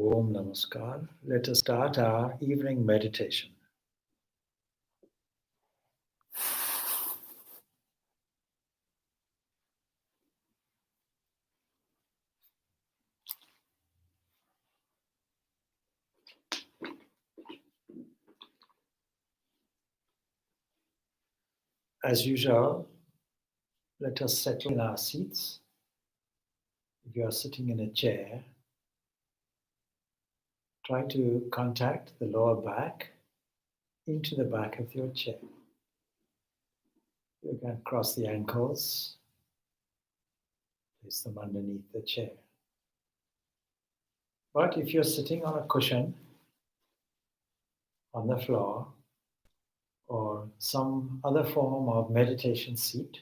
Om Namaskar. Let us start our evening meditation. As usual, let us settle in our seats. If you are sitting in a chair, try to contact the lower back into the back of your chair. You can cross the ankles, place them underneath the chair. But if you're sitting on a cushion, on the floor, or some other form of meditation seat,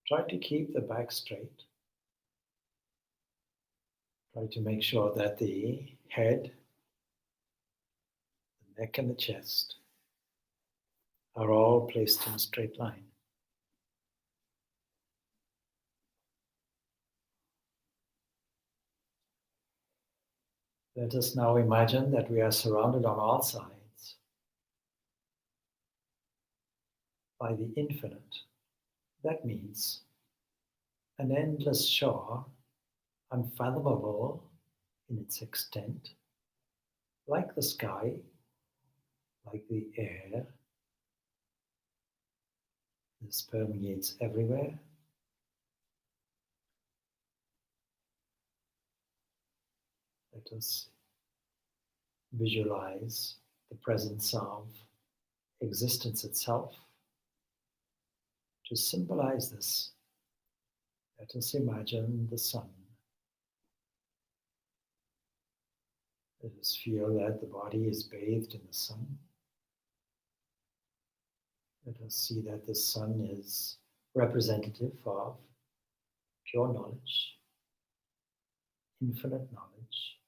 try to keep the back straight. Try to make sure that the head, the neck and the chest are all placed in a straight line. Let us now imagine that we are surrounded on all sides by the infinite. That means an endless shore, unfathomable in its extent, like the sky, like the air. This permeates everywhere. Let us visualize the presence of existence itself. To symbolize this, let us imagine the sun. Let us feel that the body is bathed in the sun. Let us see that the sun is representative of pure knowledge, infinite knowledge,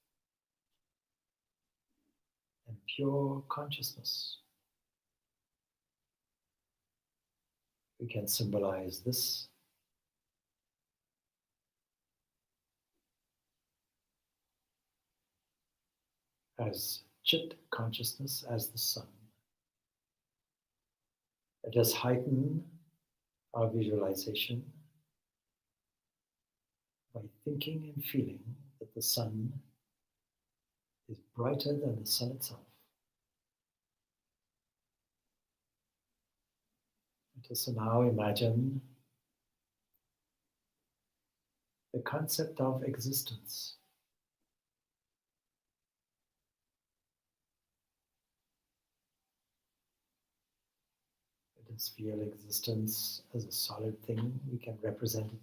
and pure consciousness. We can symbolize this as Chit consciousness as the sun. Let us heighten our visualization by thinking and feeling that the sun is brighter than the sun itself. Let us now imagine the concept of existence. Let us feel existence as a solid thing. We can represent it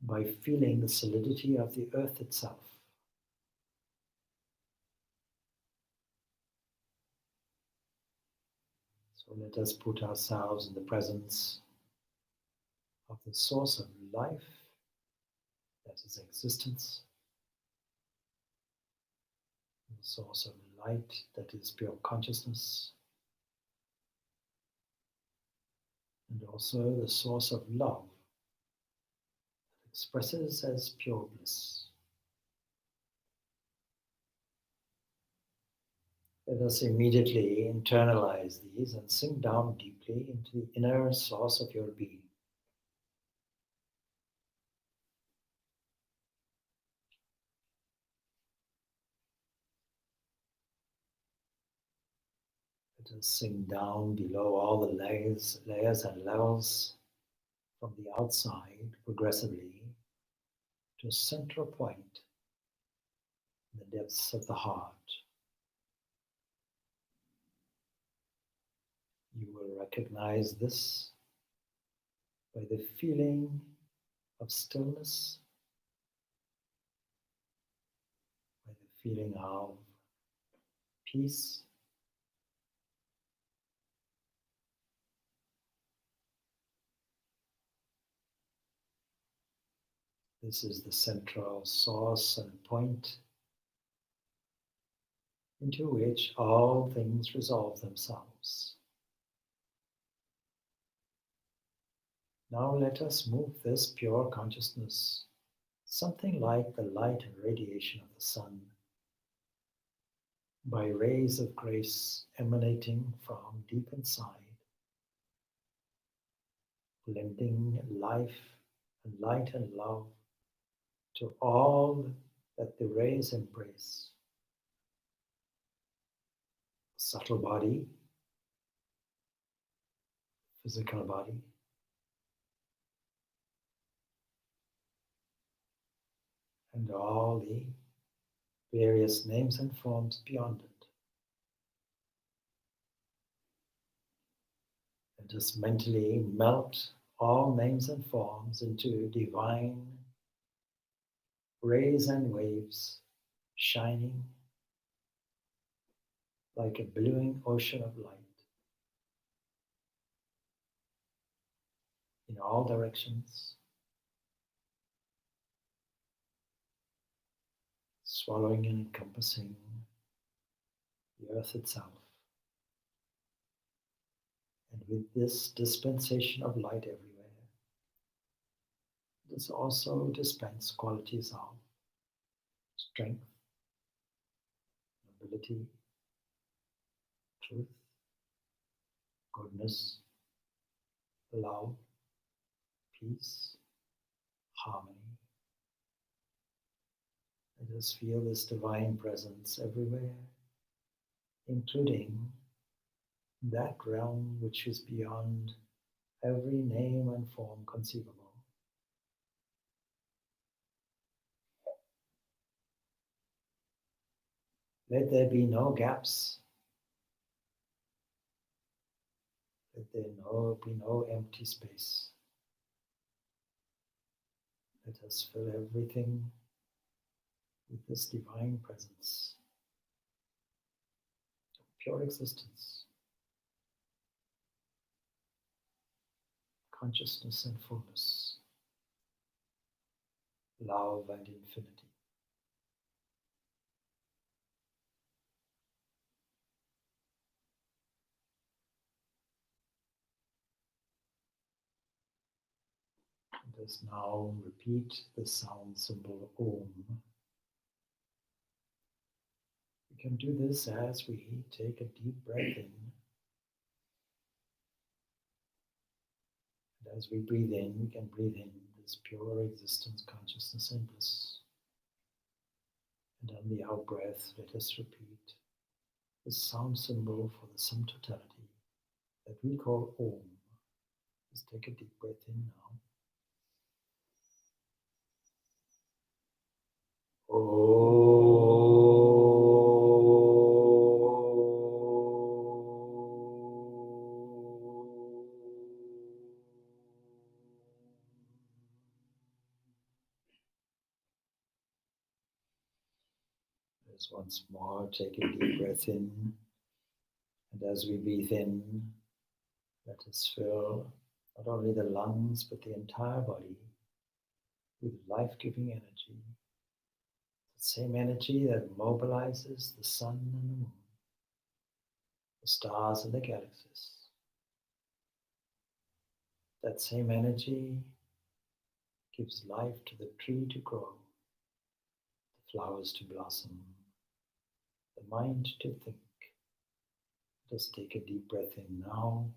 by feeling the solidity of the earth itself. So let us put ourselves in the presence of the source of life, that is existence, the source of light, that is pure consciousness, and also the source of love, that expresses as pure bliss. Let us immediately internalize these and sink down deeply into the inner source of your being. Let us sink down below all the layers and levels from the outside progressively to a central point in the depths of the heart. You will recognize this by the feeling of stillness, by the feeling of peace, this is the central source and point into which all things resolve themselves. Now let us move this pure consciousness something like the light and radiation of the sun, by rays of grace emanating from deep inside, lending life and light and love to all that the rays embrace. Subtle body, physical body, and all the various names and forms beyond it. And just mentally melt all names and forms into divine rays and waves, shining like a billowing ocean of light in all directions, swallowing and encompassing the earth itself. And with this dispensation of light everywhere, this also dispense qualities of strength, nobility, truth, goodness, love, peace, harmony. Let us feel this divine presence everywhere, including that realm which is beyond every name and form conceivable. Let there be no gaps. Let there be no empty space. Let us fill everything with this divine presence, pure existence, consciousness and fullness, love and infinity. Let us now repeat the sound symbol Om. We can do this as we take a deep breath in. And as we breathe in, we can breathe in this pure existence, consciousness, and bliss. And on the out breath, let us repeat the sound symbol for the sum totality that we call Om. Let's take a deep breath in now. Let's once more take a deep breath in, and as we breathe in, let us fill not only the lungs but the entire body with life-giving energy. The same energy that mobilizes the sun and the moon, the stars and the galaxies. That same energy gives life to the tree to grow, the flowers to blossom, the mind to think. Let us take a deep breath in now.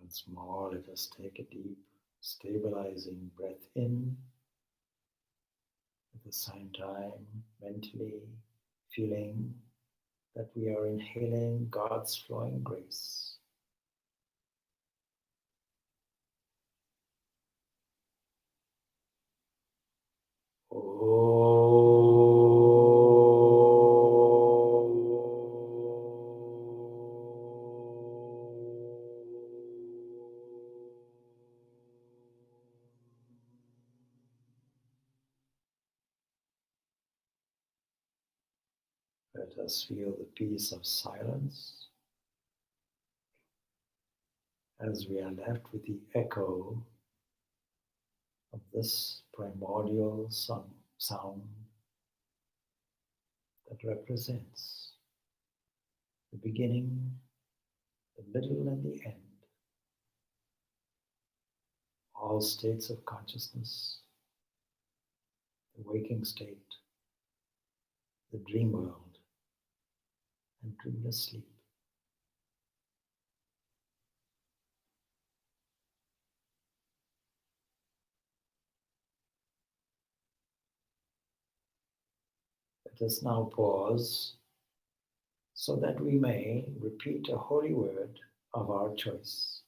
Once more, let us take a deep, stabilizing breath in. At the same time, mentally feeling that we are inhaling God's flowing grace. Let us feel the peace of silence as we are left with the echo of this primordial sound that represents the beginning, the middle, and the end. All states of consciousness, the waking state, the dream world, and dreamless sleep. Let us now pause so that we may repeat a holy word of our choice.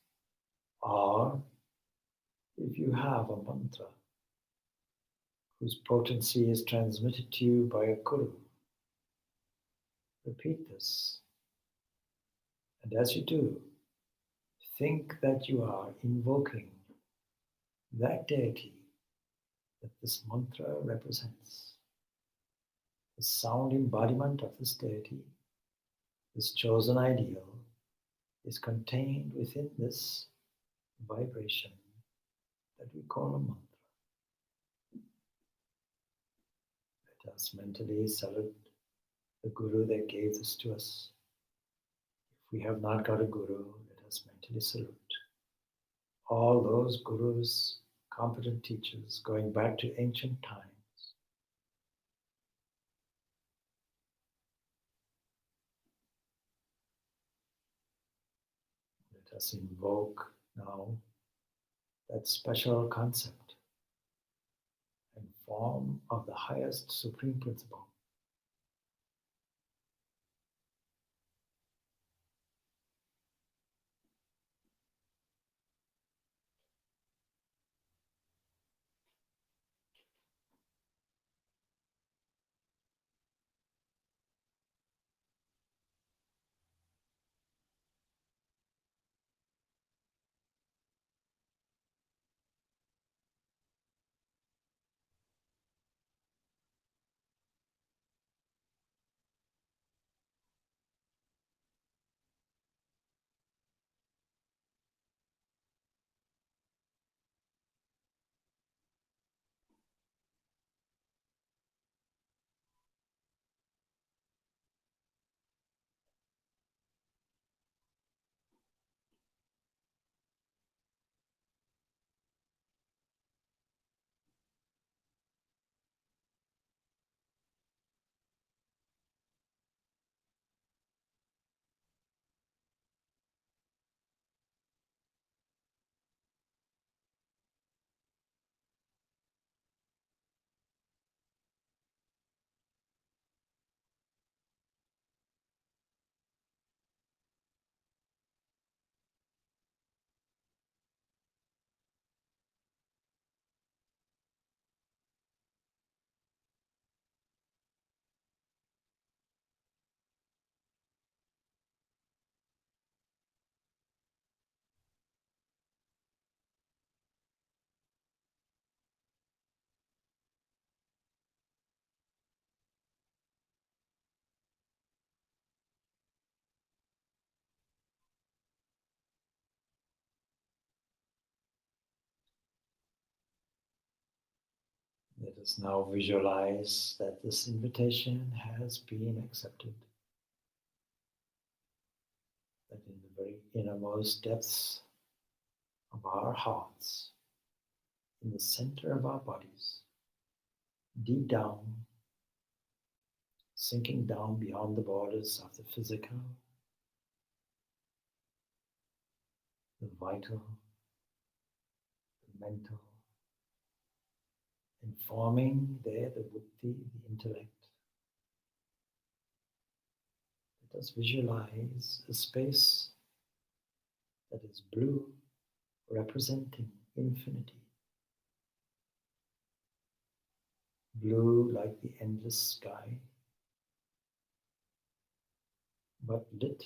Or, if you have a mantra whose potency is transmitted to you by a guru, repeat this. And as you do, think that you are invoking that deity that this mantra represents. The sound embodiment of this deity, this chosen ideal, is contained within this vibration that we call a mantra. Let us mentally salute the Guru that gave this to us. If we have not got a Guru, let us mentally salute all those Gurus, competent teachers going back to ancient times. Let us invoke now that special concept and form of the highest supreme principle. Let us now visualize that this invitation has been accepted. That in the very innermost depths of our hearts, in the center of our bodies, deep down, sinking down beyond the borders of the physical, the vital, the mental, and forming there the buddhi, the intellect. Let us visualize a space that is blue, representing infinity. Blue like the endless sky, but lit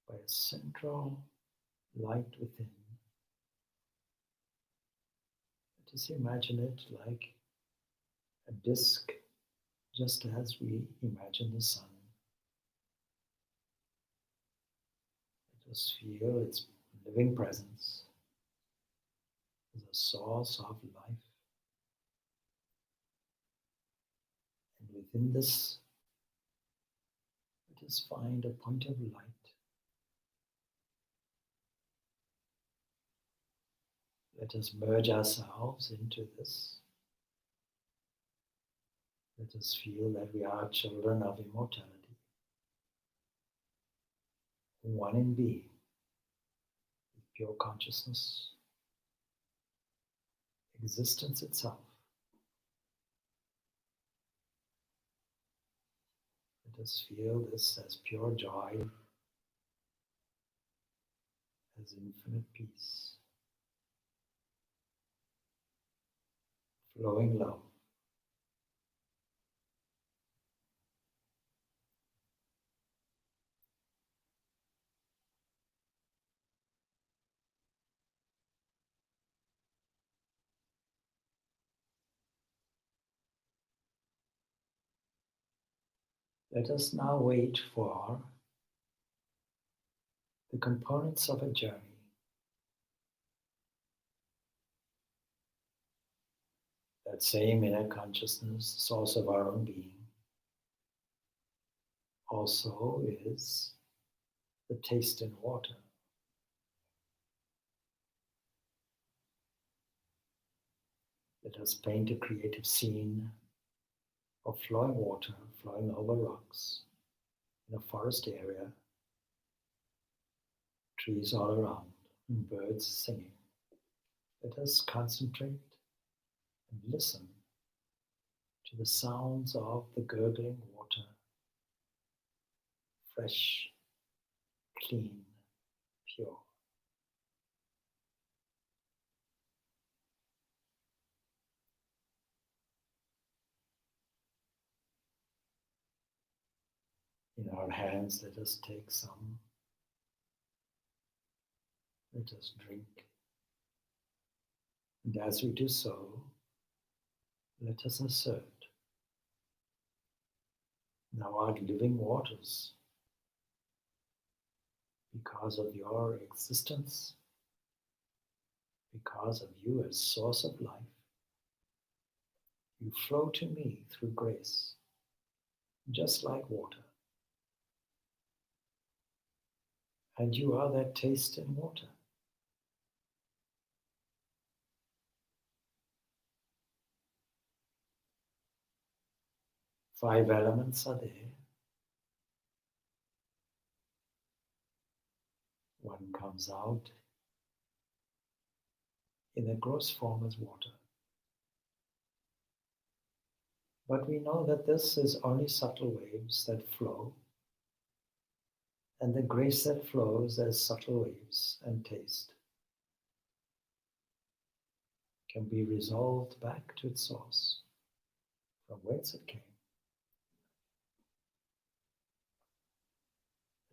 by a central light within. Let us imagine it like a disk just as we imagine the sun. Let us feel its living presence as a source of life. And within this, let us find a point of light. Let us merge ourselves into this. Let us feel that we are children of immortality, one in being, with pure consciousness, existence itself. Let us feel this as pure joy, as infinite peace, flowing love. Let us now wait for the components of a journey. That same inner consciousness, the source of our own being, also is the taste in water. Let us paint a creative scene of flowing water flowing over rocks in a forest area, trees all around, and birds singing. Let us concentrate and listen to the sounds of the gurgling water, fresh, clean, pure. In our hands, let us take some. Let us drink. And as we do so, let us assert, thou art living waters. Because of your existence, because of you as source of life, you flow to me through grace, just like water. And you are that taste in water. Five elements are there. One comes out in the gross form as water. But we know that this is only subtle waves that flow, and the grace that flows as subtle waves and taste can be resolved back to its source, from whence it came.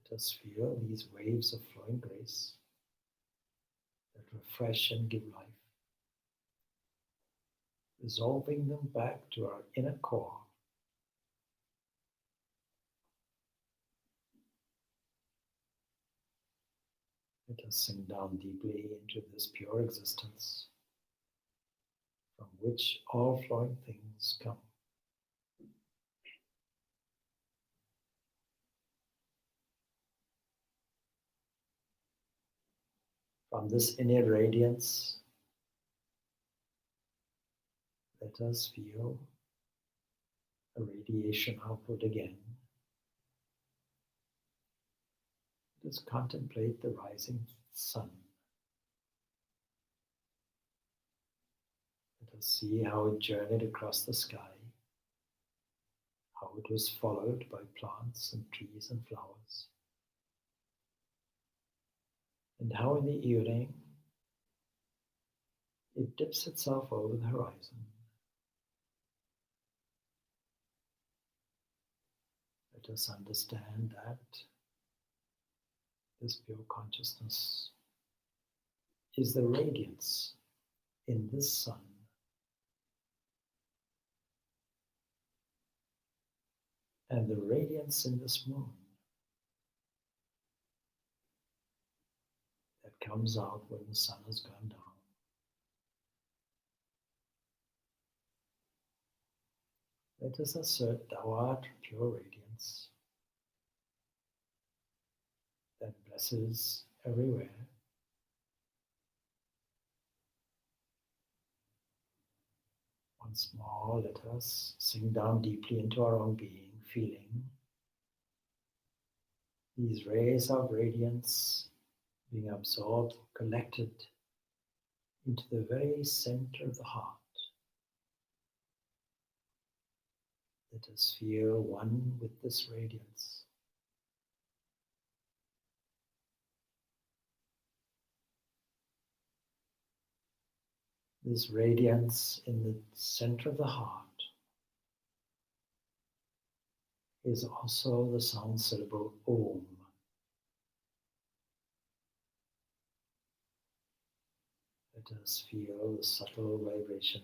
Let us feel these waves of flowing grace that refresh and give life, resolving them back to our inner core. Let us sink down deeply into this pure existence from which all flowing things come. From this inner radiance, let us feel a radiation outward again. Let us contemplate the rising sun. Let us see how it journeyed across the sky, how it was followed by plants and trees and flowers, and how in the evening it dips itself over the horizon. Let us understand that this pure consciousness is the radiance in this sun. and the radiance in this moon that comes out when the sun has gone down. Let us assert Dawat, pure radiance that blesses everywhere. Once more, let us sink down deeply into our own being, feeling these rays of radiance being absorbed, collected into the very center of the heart. Let us feel one with this radiance. This radiance in the center of the heart is also the sound syllable Om. Let us feel the subtle vibration,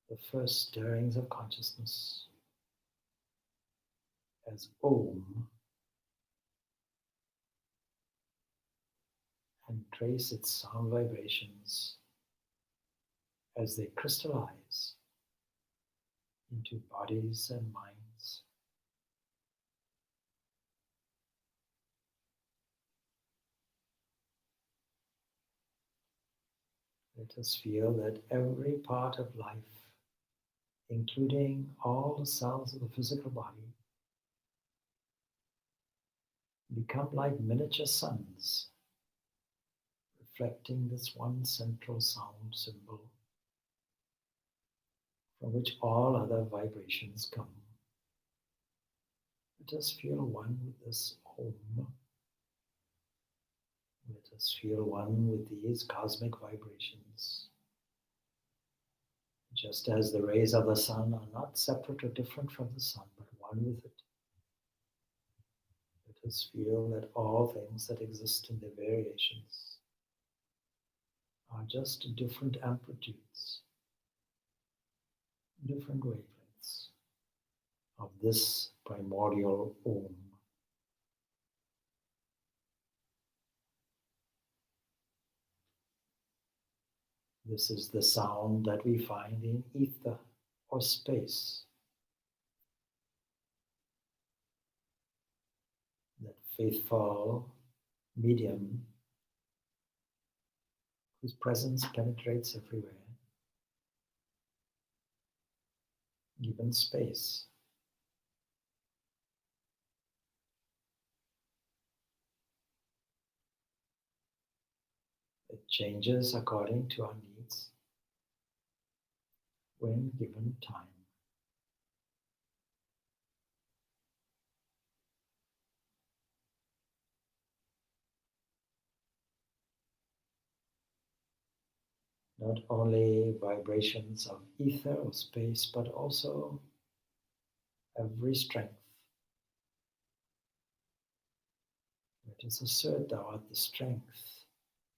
the first stirrings of consciousness as Om, and trace its sound vibrations as they crystallize into bodies and minds. Let us feel that every part of life, including all the cells of the physical body, become like miniature suns, reflecting this one central sound symbol from which all other vibrations come. Let us feel one with this Om. Let us feel one with these cosmic vibrations. Just as the rays of the sun are not separate or different from the sun, but one with it. Let us feel that all things that exist in their variations are just different amplitudes, different wavelengths of this primordial Om. This is the sound that we find in ether or space. That faithful medium whose presence penetrates everywhere, given space. It changes according to our needs when given time. Not only vibrations of ether or space, but also every strength. Let us assert thou the strength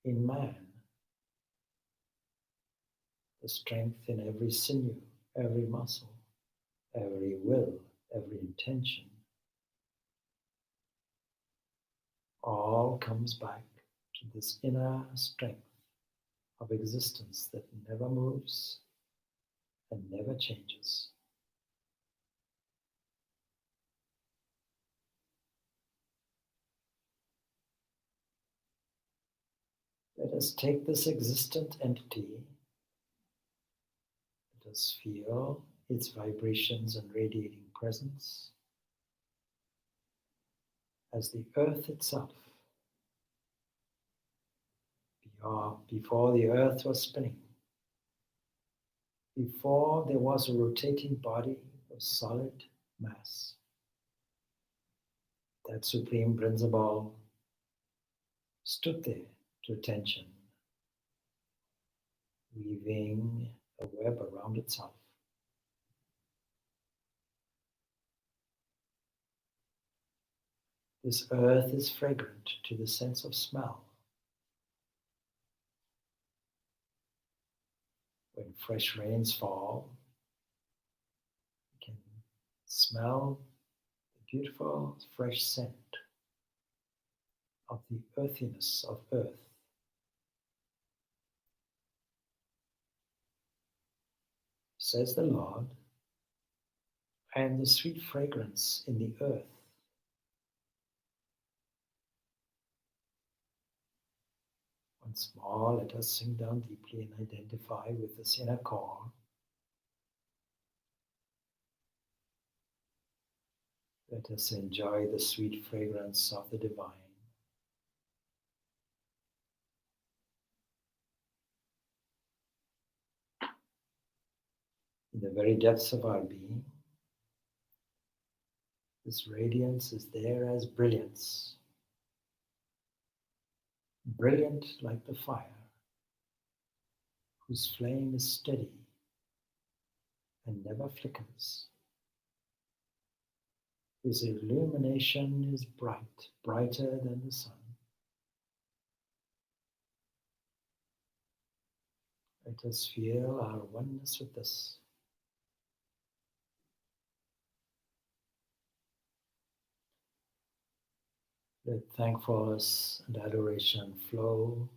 in man, the strength in every sinew, every muscle, every will, every intention. All comes back to this inner strength of existence that never moves and never changes. Let us take this existent entity, let us feel its vibrations and radiating presence as the earth itself. Before the earth was spinning, before there was a rotating body of solid mass, that supreme principle stood there to attention, weaving a web around itself. This earth is fragrant to the sense of smell. When fresh rains fall, you can Smell the beautiful fresh scent of the earthiness of earth. Says the Lord, and the sweet fragrance in the earth. Once more, let us sink down deeply and identify with this inner core. Let us enjoy the sweet fragrance of the divine. In the very depths of our being, this radiance is there as brilliance. Brilliant like the fire, whose flame is steady and never flickers. His illumination is bright, brighter than the sun. Let us feel our oneness with this. Let thankfulness and adoration flow.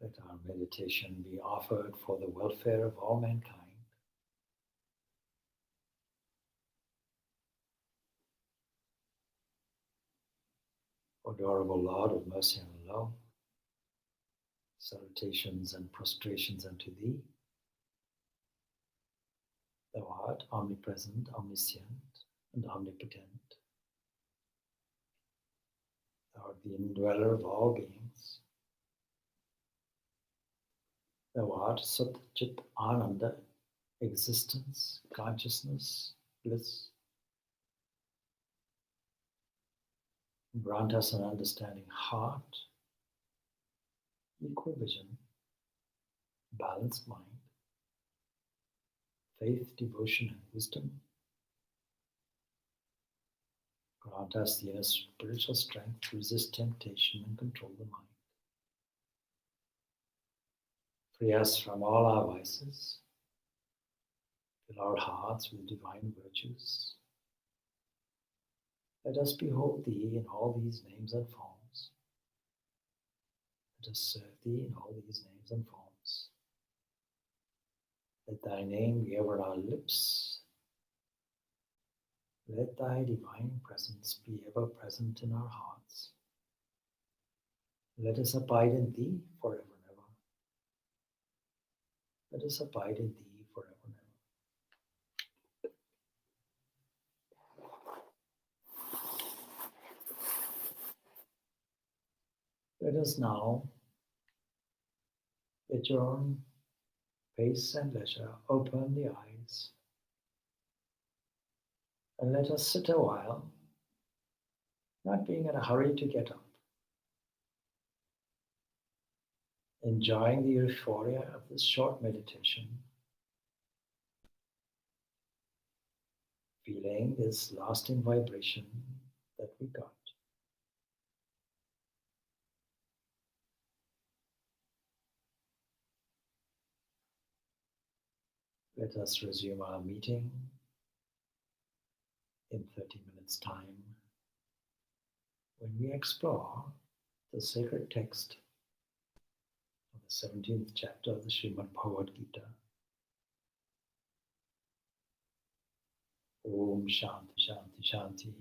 Let our meditation be offered for the welfare of all mankind. Adorable Lord of mercy and love, salutations and prostrations unto Thee. Thou art omnipresent, omniscient, and omnipotent. Thou art the indweller of all beings. Thou art Sat Chit Ananda, existence, consciousness, bliss. Grant us an understanding heart, equal vision, balanced mind, faith, devotion, and wisdom. Grant us the inner spiritual strength to resist temptation and control the mind. Free us from all our vices. Fill our hearts with divine virtues. Let us behold Thee in all these names and forms. Let us serve Thee in all these names and forms. Let Thy name be ever on our lips. Let Thy divine presence be ever present in our hearts. Let us abide in Thee forever and ever. Let us abide in Thee forever and ever. Let us now, at your own pace and leisure, open the eyes and let us sit a while, not being in a hurry to get up, enjoying the euphoria of this short meditation, feeling this lasting vibration that we got. Let us resume our meeting in 30 minutes' time when we explore the sacred text of the 17th chapter of the Srimad Bhagavad Gita. Om Shanti Shanti Shanti.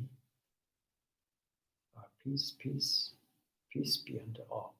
Peace, peace, peace be unto all.